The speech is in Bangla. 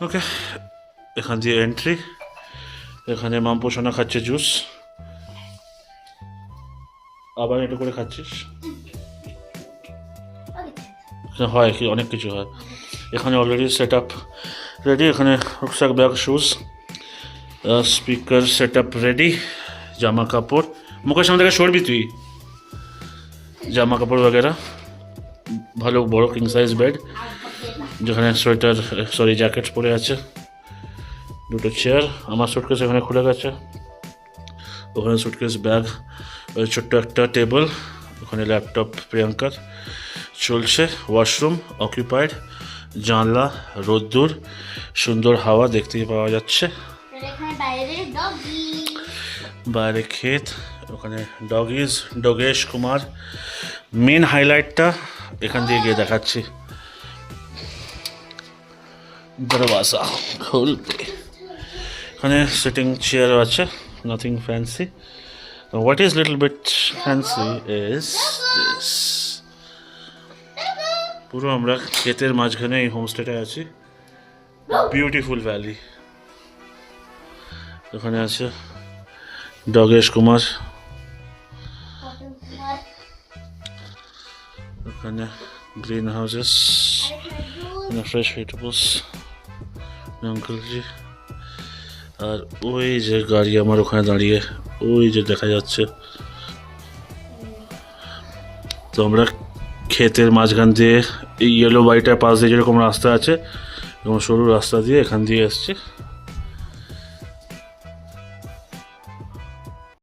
ওকে, এখান দিয়ে এন্ট্রি। এখানে মাম্পো সোনা খাচ্ছে জুস, আবার এটা করে খাচ্ছিস। হয় কি অনেক কিছু হয় এখানে। Already set up ready. এখানে rucksack, bag, shoes, speaker set up ready. জামা কাপড়, মুখের সামনে থেকে সরবি তুই। জামা কাপড় वगैरह, ভালো বড় কিং সাইজ বেড, যেখানে সোয়েটার সরি জ্যাকেট পরে আছে। দুটো চেয়ার। আমার সুটকেস এখানে খুলে গেছে। ওখানে সুটকেস, ব্যাগ, ছোট্ট একটা টেবিল, ওখানে ল্যাপটপ প্রিয়াঙ্কার চলছে। ওয়াশরুম অকুপাইড, জানলা, রোদ্দুর, সুন্দর হাওয়া দেখতেই পাওয়া যাচ্ছে। বাইরে ক্ষেত, ওখানে ডগিজ, ডোগেশ কুমার। মেন হাইলাইটটা এখান দিয়ে গিয়ে দেখাচ্ছি। দরওয়াজা খুলতে, এখানে সিটিং চেয়ার আছে, nothing fancy. What is little bit fancy is this. পুরো আমরা ক্ষেতের মাঝখানে এই হোমস্টেটা আছি। Beautiful valley. ওখানে আছে ডগেশ কুমার, ওখানে গ্রিন হাউসেস, ফ্রেশ ভেজিটেবলস, আঙ্কেলজি। আর ওই যে গাড়ি আমার ওখানে দাঁড়িয়ে, ওই যে দেখা যাচ্ছে। তো আমরা ক্ষেতের মাঝখান দিয়ে এই ইয়েলো বাড়িটার পাশ দিয়ে যেরকম রাস্তা আছে এরকম সরু রাস্তা দিয়ে এখান দিয়ে এসছি।